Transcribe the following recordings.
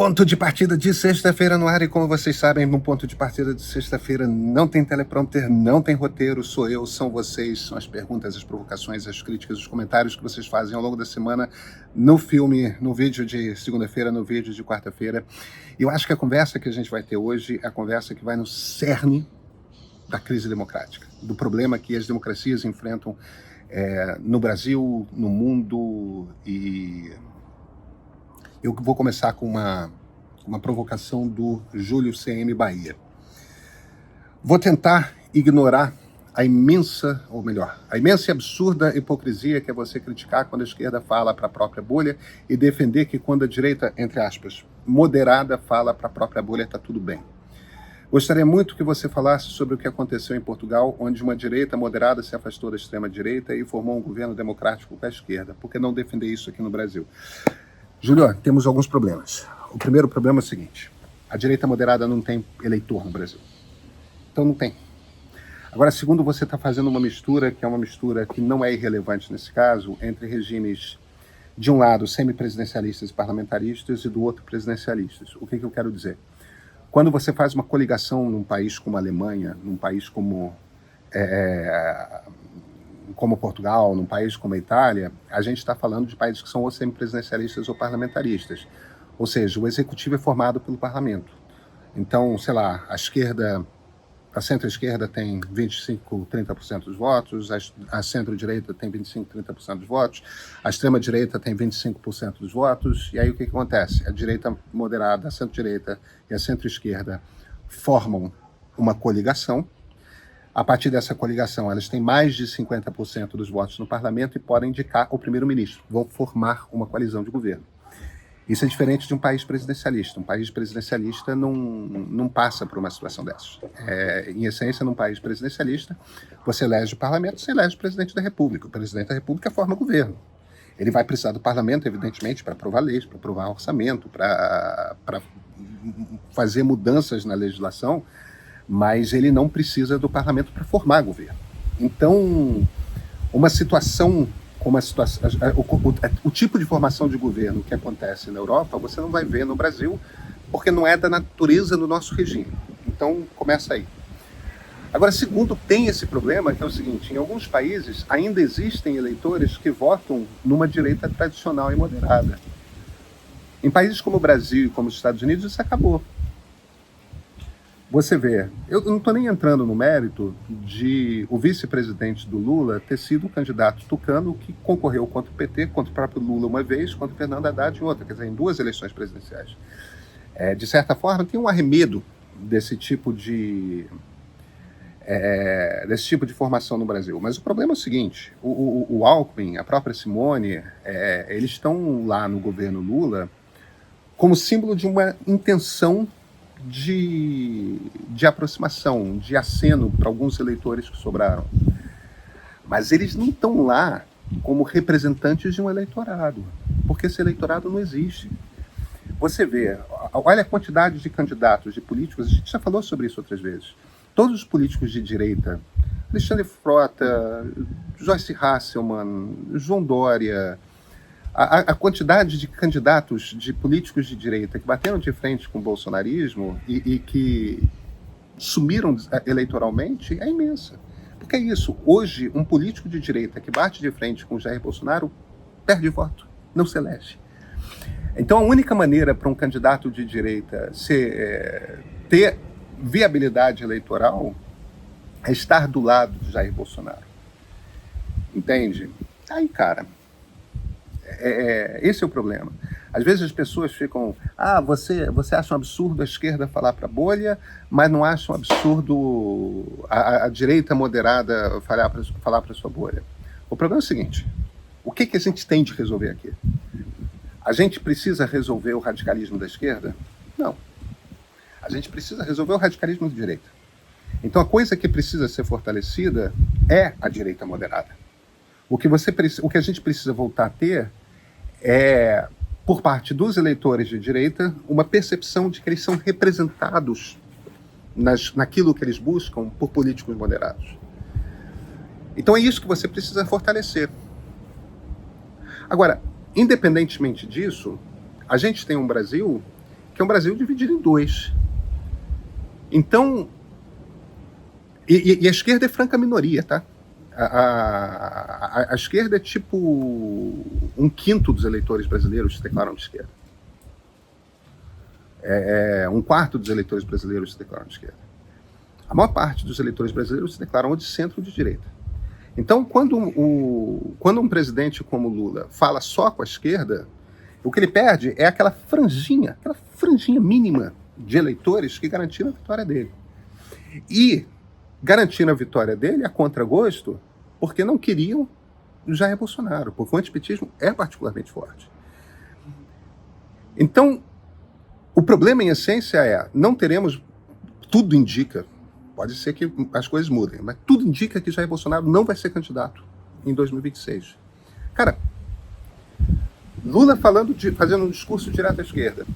Ponto de partida de sexta-feira no ar, e como vocês sabem, no ponto de partida de sexta-feira não tem teleprompter, não tem roteiro, sou eu, são vocês, são as perguntas, as provocações, as críticas, os comentários que vocês fazem ao longo da semana, no filme, no vídeo de segunda-feira, no vídeo de quarta-feira. E eu acho que a conversa que a gente vai ter hoje é a conversa que vai no cerne da crise democrática, do problema que as democracias enfrentam no Brasil, no mundo. E eu vou começar com uma provocação do Júlio CM Bahia. Vou tentar ignorar a imensa e absurda hipocrisia que é você criticar quando a esquerda fala para a própria bolha e defender que quando a direita, entre aspas, moderada, fala para a própria bolha, está tudo bem. Gostaria muito que você falasse sobre o que aconteceu em Portugal, onde uma direita moderada se afastou da extrema-direita e formou um governo democrático com a esquerda. Por que não defender isso aqui no Brasil? Júlio, temos alguns problemas. O primeiro problema é o seguinte: a direita moderada não tem eleitor no Brasil. Então não tem. Agora, segundo, você está fazendo uma mistura, que é uma mistura que não é irrelevante nesse caso, entre regimes, de um lado, semipresidencialistas e parlamentaristas, e do outro, presidencialistas. O que eu quero dizer? Quando você faz uma coligação num país como a Alemanha, num país como Portugal, num país como a Itália, a gente está falando de países que são ou semipresidencialistas ou parlamentaristas. Ou seja, o executivo é formado pelo parlamento. Então, sei lá, a centro-esquerda tem 25, 30% dos votos, a centro-direita tem 25, 30% dos votos, a extrema-direita tem 25% dos votos, e aí o que acontece? A direita moderada, a centro-direita e a centro-esquerda formam uma coligação. A partir dessa coligação, elas têm mais de 50% dos votos no parlamento e podem indicar o primeiro-ministro. Vão formar uma coalizão de governo. Isso é diferente de um país presidencialista. Um país presidencialista não passa por uma situação dessas. Em essência, num país presidencialista, você elege o parlamento, você elege o presidente da República. O presidente da República forma governo. Ele vai precisar do parlamento, evidentemente, para aprovar leis, para aprovar orçamento, para fazer mudanças na legislação, mas ele não precisa do parlamento para formar governo. Então, uma situação como o tipo de formação de governo que acontece na Europa, você não vai ver no Brasil, porque não é da natureza do nosso regime. Então, começa aí. Agora, segundo, tem esse problema, que é o seguinte: em alguns países ainda existem eleitores que votam numa direita tradicional e moderada. Em países como o Brasil e como os Estados Unidos, isso acabou. Você vê, eu não estou nem entrando no mérito de o vice-presidente do Lula ter sido o candidato tucano que concorreu contra o PT, contra o próprio Lula uma vez, contra o Fernando Haddad em outra, quer dizer, em duas eleições presidenciais. De certa forma, tem um arremedo desse tipo de formação no Brasil. Mas o problema é o seguinte: o Alckmin, a própria Simone, eles estão lá no governo Lula como símbolo de uma intenção de aproximação, de aceno para alguns eleitores que sobraram. Mas eles não estão lá como representantes de um eleitorado, porque esse eleitorado não existe. Você vê, olha a quantidade de candidatos, de políticos, a gente já falou sobre isso outras vezes. Todos os políticos de direita, Alexandre Frota, Joyce Hasselmann, João Dória, a quantidade de candidatos, de políticos de direita que bateram de frente com o bolsonarismo e que sumiram eleitoralmente é imensa. Porque é isso, hoje um político de direita que bate de frente com o Jair Bolsonaro perde voto, não se elege. Então a única maneira para um candidato de direita ter viabilidade eleitoral é estar do lado de Jair Bolsonaro. Entende? Aí, cara, esse é o problema. Às vezes as pessoas ficam: você acha um absurdo a esquerda falar para a bolha, mas não acha um absurdo a direita moderada falar para a sua bolha. O problema é o seguinte: o que a gente tem de resolver aqui? A gente precisa resolver o radicalismo da esquerda? Não. A gente precisa resolver o radicalismo da direita. Então a coisa que precisa ser fortalecida é a direita moderada. O que a gente precisa voltar a ter é, por parte dos eleitores de direita, uma percepção de que eles são representados naquilo que eles buscam por políticos moderados. Então é isso que você precisa fortalecer. Agora, independentemente disso, a gente tem um Brasil que é um Brasil dividido em dois. Então, e a esquerda é franca minoria, tá? A esquerda é tipo 1/5 dos eleitores brasileiros se declaram de esquerda. 1/4 dos eleitores brasileiros se declaram de esquerda. A maior parte dos eleitores brasileiros se declaram ou de centro ou de direita. Então, quando um presidente como Lula fala só com a esquerda, o que ele perde é aquela franjinha mínima de eleitores que garantiram a vitória dele. E garantindo a vitória dele a contragosto, porque não queriam Jair Bolsonaro, porque o antipetismo é particularmente forte. Então, o problema, em essência, não teremos, tudo indica, pode ser que as coisas mudem, mas tudo indica que Jair Bolsonaro não vai ser candidato em 2026. Cara, Lula fazendo um discurso direto à esquerda,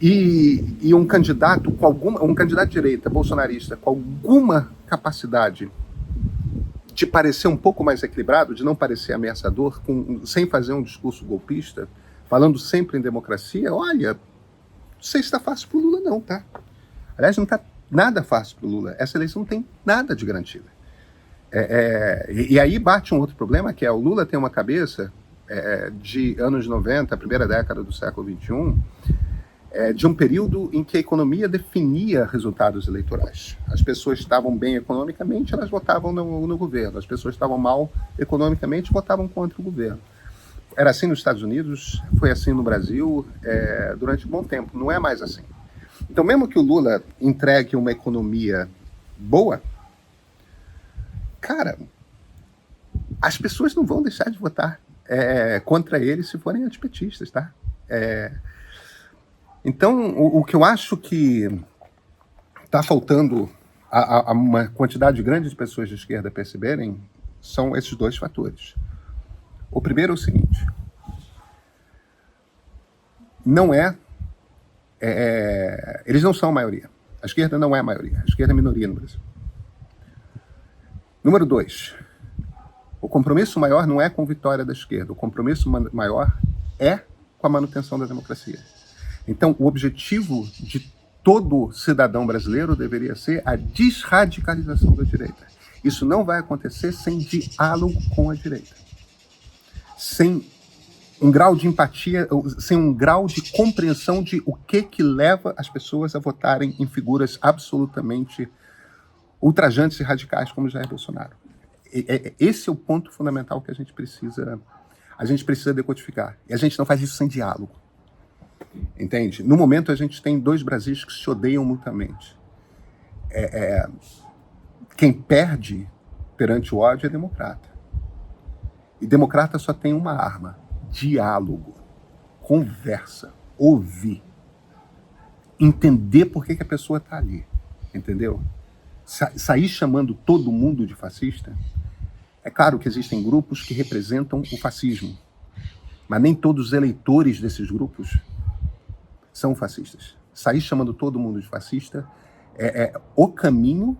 e um candidato de direita, bolsonarista, com alguma capacidade de parecer um pouco mais equilibrado, de não parecer ameaçador, sem fazer um discurso golpista, falando sempre em democracia, olha, não sei se está fácil para o Lula não, tá? Aliás, não está nada fácil para o Lula. Essa eleição não tem nada de garantida. E aí bate um outro problema, que é o Lula tem uma cabeça de anos 90, a primeira década do século XXI, de um período em que a economia definia resultados eleitorais. As pessoas estavam bem economicamente, elas votavam no governo. As pessoas estavam mal economicamente, votavam contra o governo. Era assim nos Estados Unidos, foi assim no Brasil durante um bom tempo. Não é mais assim. Então, mesmo que o Lula entregue uma economia boa, cara, as pessoas não vão deixar de votar contra ele se forem antipetistas, tá? Então, o que eu acho que está faltando a uma quantidade grande de pessoas de esquerda perceberem são esses dois fatores. O primeiro é o seguinte: eles não são a maioria. A esquerda não é a maioria. A esquerda é a minoria no Brasil. Número 2, o compromisso maior não é com a vitória da esquerda. O compromisso maior é com a manutenção da democracia. Então, o objetivo de todo cidadão brasileiro deveria ser a desradicalização da direita. Isso não vai acontecer sem diálogo com a direita. Sem um grau de empatia, sem um grau de compreensão de o que leva as pessoas a votarem em figuras absolutamente ultrajantes e radicais como Jair Bolsonaro. Esse é o ponto fundamental que a gente precisa decodificar. E a gente não faz isso sem diálogo. Entende? No momento, a gente tem dois Brasis que se odeiam mutuamente. Quem perde perante o ódio é democrata. E democrata só tem uma arma: diálogo, conversa, ouvir, entender por que a pessoa está ali, entendeu? Sair chamando todo mundo de fascista. É claro que existem grupos que representam o fascismo, mas nem todos os eleitores desses grupos são fascistas. Sair chamando todo mundo de fascista é o caminho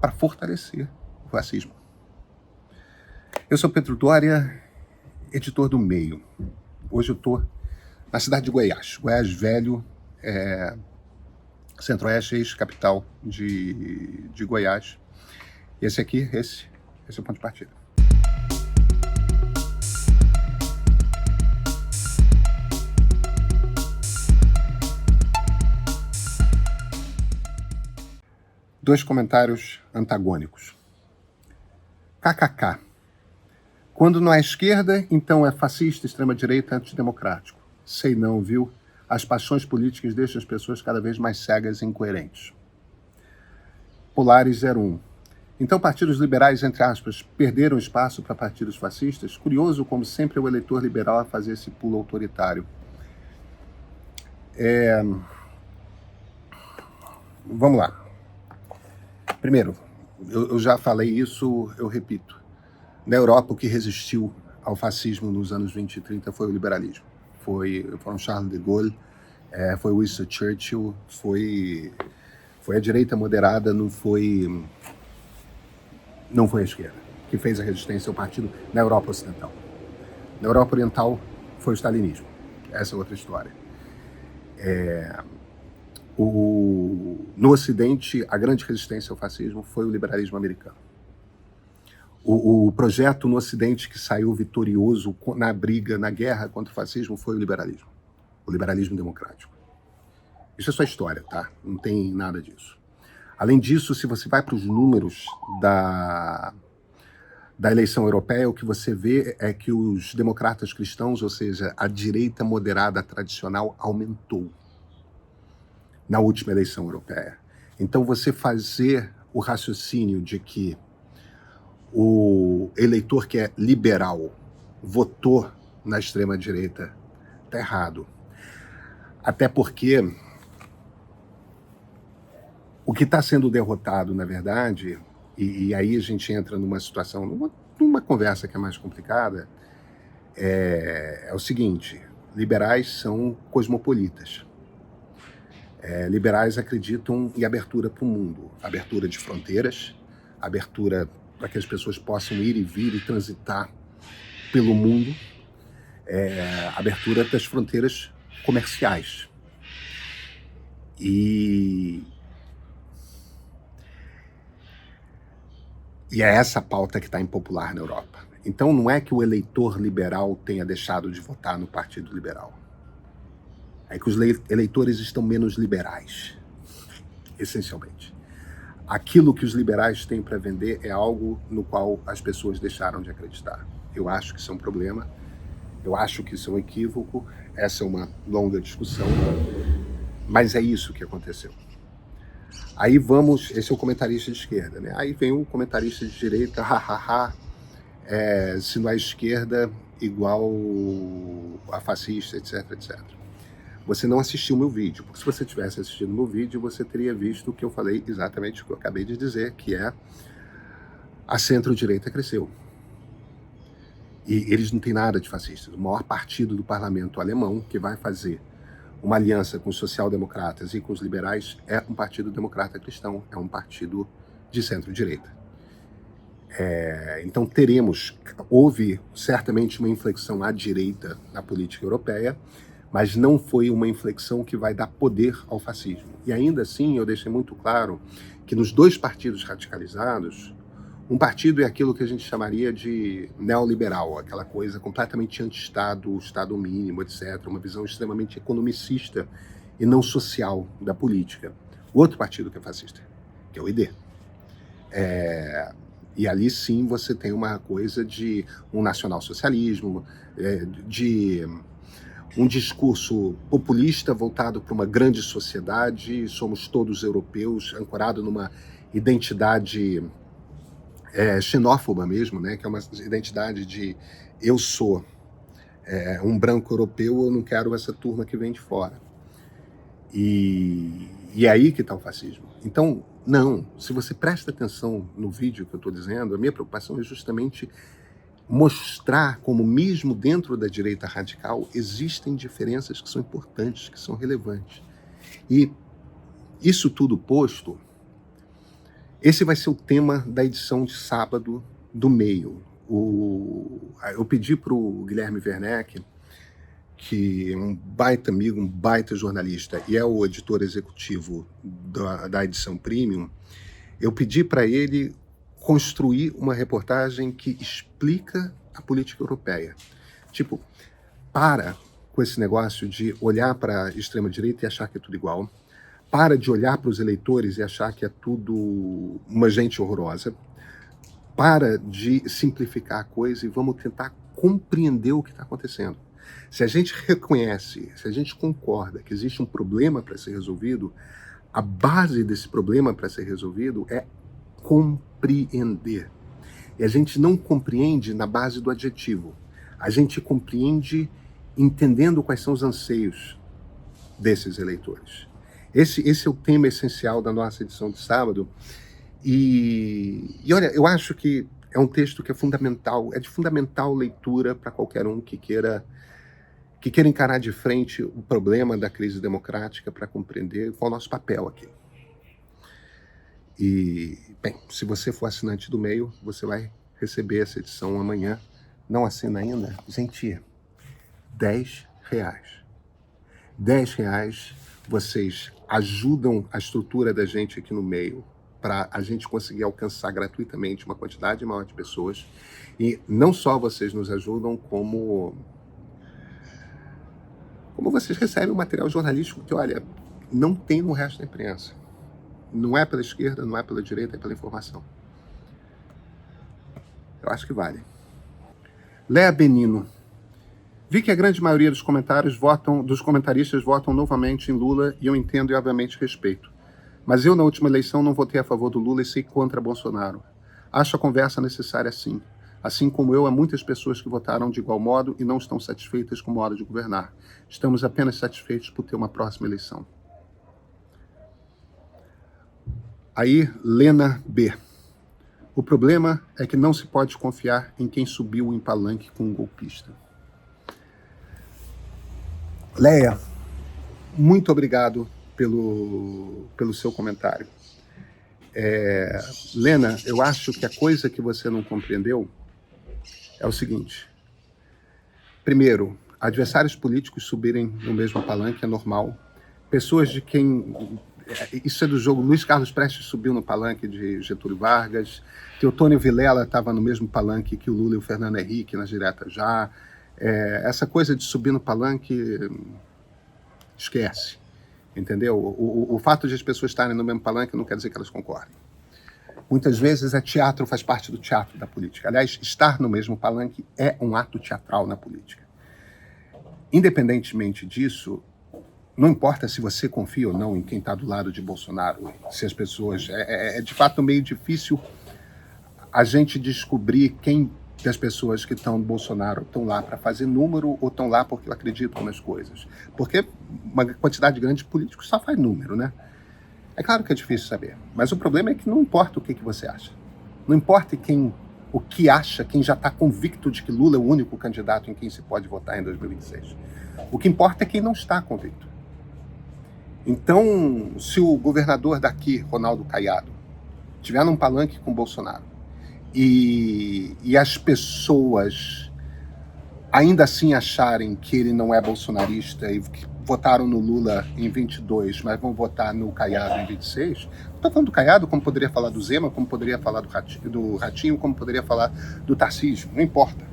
para fortalecer o fascismo. Eu sou Pedro Doria, editor do Meio. Hoje eu estou na cidade de Goiás. Goiás Velho, Centro-Oeste, ex-capital de Goiás. E esse é o ponto de partida. Dois comentários antagônicos. KKK. Quando não é esquerda, então é fascista, extrema-direita, antidemocrático. Sei não, viu? As paixões políticas deixam as pessoas cada vez mais cegas e incoerentes. Polaris 01. Então partidos liberais, entre aspas, perderam espaço para partidos fascistas? Curioso como sempre é o eleitor liberal a fazer esse pulo autoritário. Vamos lá. Primeiro, eu já falei isso, eu repito. Na Europa, o que resistiu ao fascismo nos anos 20 e 30 foi o liberalismo. Foram Charles de Gaulle, foi Winston Churchill, foi a direita moderada, não foi a esquerda, que fez a resistência ao partido na Europa Ocidental. Na Europa Oriental foi o stalinismo. Essa é outra história. No Ocidente, a grande resistência ao fascismo foi o liberalismo americano. O projeto no Ocidente que saiu vitorioso na briga, na guerra contra o fascismo, foi o liberalismo democrático. Isso é só história, tá? Não tem nada disso. Além disso, se você vai para os números da eleição europeia, o que você vê é que os democratas cristãos, ou seja, a direita moderada tradicional, aumentou na última eleição europeia. Então, você fazer o raciocínio de que o eleitor que é liberal votou na extrema-direita está errado. Até porque o que está sendo derrotado, na verdade, e aí a gente entra numa situação, numa conversa que é mais complicada, é o seguinte: liberais são cosmopolitas. Liberais acreditam em abertura para o mundo, abertura de fronteiras, abertura para que as pessoas possam ir e vir e transitar pelo mundo, abertura das fronteiras comerciais. E é essa pauta que está impopular na Europa. Então não é que o eleitor liberal tenha deixado de votar no Partido Liberal. É que os eleitores estão menos liberais, essencialmente. Aquilo que os liberais têm para vender é algo no qual as pessoas deixaram de acreditar. Eu acho que isso é um problema, eu acho que isso é um equívoco, essa é uma longa discussão, mas é isso que aconteceu. Aí vamos, esse é o comentarista de esquerda, né? Aí vem o comentarista de direita, se não é esquerda, igual a fascista, etc, etc. Você não assistiu meu vídeo, porque se você tivesse assistido meu vídeo, você teria visto o que eu falei, exatamente o que eu acabei de dizer, que é a centro-direita cresceu. E eles não têm nada de fascistas. O maior partido do parlamento alemão, que vai fazer uma aliança com os social-democratas e com os liberais, é um partido democrata cristão, é um partido de centro-direita. Então houve certamente uma inflexão à direita na política europeia, mas não foi uma inflexão que vai dar poder ao fascismo. E ainda assim, eu deixei muito claro que nos dois partidos radicalizados, um partido é aquilo que a gente chamaria de neoliberal, aquela coisa completamente anti-Estado, Estado mínimo, etc., uma visão extremamente economicista e não social da política. O outro partido que é fascista, que é o ID. E ali sim você tem uma coisa de um nacionalsocialismo, de um discurso populista voltado para uma grande sociedade, somos todos europeus, ancorado numa identidade xenófoba mesmo, né? Que é uma identidade de eu sou um branco europeu, eu não quero essa turma que vem de fora. E é aí que está o fascismo. Então, não, se você presta atenção no vídeo que eu estou dizendo, a minha preocupação é justamente mostrar como mesmo dentro da direita radical existem diferenças que são importantes, que são relevantes. E isso tudo posto, esse vai ser o tema da edição de sábado do Meio. Eu pedi para o Guilherme Werneck, que é um baita amigo, um baita jornalista e é o editor executivo da edição Premium, eu pedi para ele construir uma reportagem que explica a política europeia. Tipo, para com esse negócio de olhar para a extrema-direita e achar que é tudo igual. Para de olhar para os eleitores e achar que é tudo uma gente horrorosa. Para de simplificar a coisa e vamos tentar compreender o que está acontecendo. Se a gente reconhece, se a gente concorda que existe um problema para ser resolvido, a base desse problema para ser resolvido é compreender. E a gente não compreende na base do adjetivo. A gente compreende entendendo quais são os anseios desses eleitores. Esse é o tema essencial da nossa edição de sábado. E olha, eu acho que é um texto que é fundamental, é de fundamental leitura para qualquer um que queira encarar de frente o problema da crise democrática para compreender qual é o nosso papel aqui. E, bem, se você for assinante do Meio, você vai receber essa edição amanhã. Não assina ainda? Gente, R$10. R$ 10, vocês ajudam a estrutura da gente aqui no meio para a gente conseguir alcançar gratuitamente uma quantidade maior de pessoas. E não só vocês nos ajudam, como vocês recebem um material jornalístico que, olha, não tem no resto da imprensa. Não é pela esquerda, não é pela direita, é pela informação. Eu acho que vale. Léa Benino. Vi que a grande maioria dos comentaristas votam novamente em Lula e eu entendo e obviamente respeito. Mas eu, na última eleição, não votei a favor do Lula e sei contra Bolsonaro. Acho a conversa necessária sim. Assim como eu, há muitas pessoas que votaram de igual modo e não estão satisfeitas com o modo de governar. Estamos apenas satisfeitos por ter uma próxima eleição. Aí, Lena B. O problema é que não se pode confiar em quem subiu em palanque com um golpista. Leia, muito obrigado pelo seu comentário. Lena, eu acho que a coisa que você não compreendeu é o seguinte. Primeiro, adversários políticos subirem no mesmo palanque é normal. Pessoas de quem... Isso é do jogo. Luiz Carlos Prestes subiu no palanque de Getúlio Vargas. Teotônio Vilela estava no mesmo palanque que o Lula e o Fernando Henrique nas diretas já. Essa coisa de subir no palanque, esquece. Entendeu? O fato de as pessoas estarem no mesmo palanque não quer dizer que elas concordem. Muitas vezes teatro, faz parte do teatro da política. Aliás, estar no mesmo palanque é um ato teatral na política. Independentemente disso, não importa se você confia ou não em quem está do lado de Bolsonaro, se as pessoas... É de fato meio difícil a gente descobrir quem das pessoas que estão no Bolsonaro estão lá para fazer número ou estão lá porque acreditam nas coisas. Porque uma quantidade grande de políticos só faz número, né? É claro que é difícil saber, mas o problema é que não importa o que você acha. Não importa o que acha quem já está convicto de que Lula é o único candidato em quem se pode votar em 2026. O que importa é quem não está convicto. Então, se o governador daqui, Ronaldo Caiado, estiver num palanque com Bolsonaro e as pessoas ainda assim acharem que ele não é bolsonarista e que votaram no Lula em 22, mas vão votar no Caiado em 26, não estou falando do Caiado, como poderia falar do Zema, como poderia falar do Ratinho, como poderia falar do Tarcísio, não importa.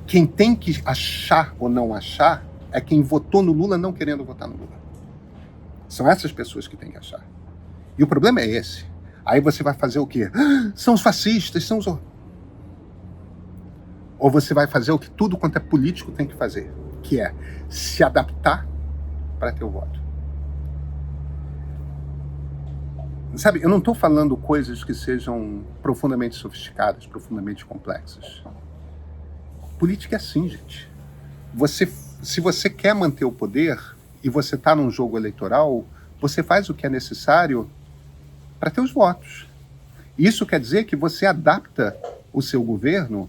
Quem tem que achar ou não achar é quem votou no Lula não querendo votar no Lula. São essas pessoas que tem que achar. E o problema é esse. Aí você vai fazer o quê? São os fascistas, são os... Ou você vai fazer o que tudo quanto é político tem que fazer, que é se adaptar para ter o voto. Sabe, eu não estou falando coisas que sejam profundamente sofisticadas, profundamente complexas. Política é assim, gente. Se você quer manter o poder e você está num jogo eleitoral, você faz o que é necessário para ter os votos. Isso quer dizer que você adapta o seu governo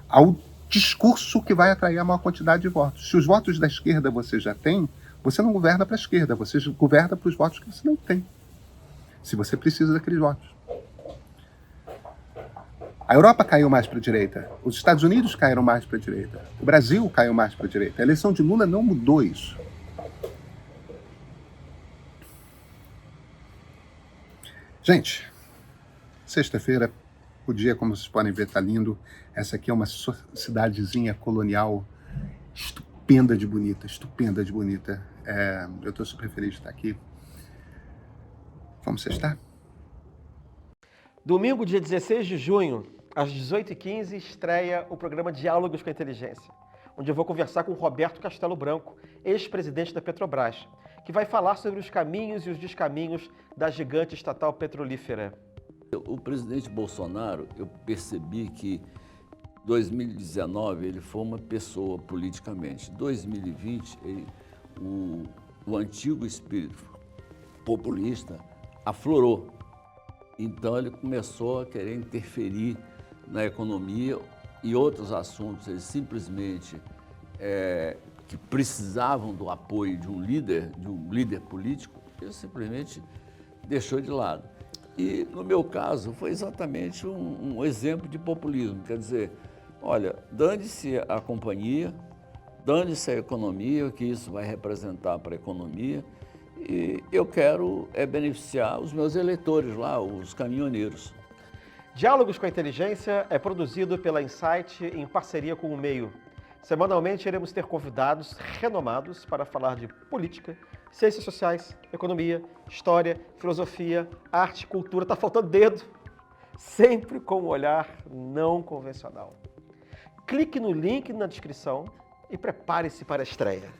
ao discurso que vai atrair a maior quantidade de votos. Se os votos da esquerda você já tem, você não governa para a esquerda, você governa para os votos que você não tem. Se você precisa daqueles votos. A Europa caiu mais para a direita, os Estados Unidos caíram mais para a direita, o Brasil caiu mais para a direita. A eleição de Lula não mudou isso. Gente, sexta-feira, o dia, como vocês podem ver, está lindo. Essa aqui é uma cidadezinha colonial estupenda de bonita, estupenda de bonita. Eu estou super feliz de estar aqui. Como você está? Domingo, dia 16 de junho, às 18h15, estreia o programa Diálogos com a Inteligência, onde eu vou conversar com o Roberto Castelo Branco, ex-presidente da Petrobras, que vai falar sobre os caminhos e os descaminhos da gigante estatal petrolífera. O presidente Bolsonaro, eu percebi que 2019 ele foi uma pessoa politicamente. 2020, o antigo espírito populista aflorou. Então ele começou a querer interferir na economia e outros assuntos. Ele simplesmente que precisavam do apoio de um líder político, ele simplesmente deixou de lado. E, no meu caso, foi exatamente um exemplo de populismo. Quer dizer, olha, dane-se a companhia, dane-se a economia, o que isso vai representar para a economia. E eu quero beneficiar os meus eleitores lá, os caminhoneiros. Diálogos com a Inteligência é produzido pela Insight em parceria com o Meio. Semanalmente iremos ter convidados renomados para falar de política, ciências sociais, economia, história, filosofia, arte, cultura. Tá faltando dedo. Sempre com um olhar não convencional. Clique no link na descrição e prepare-se para a estreia.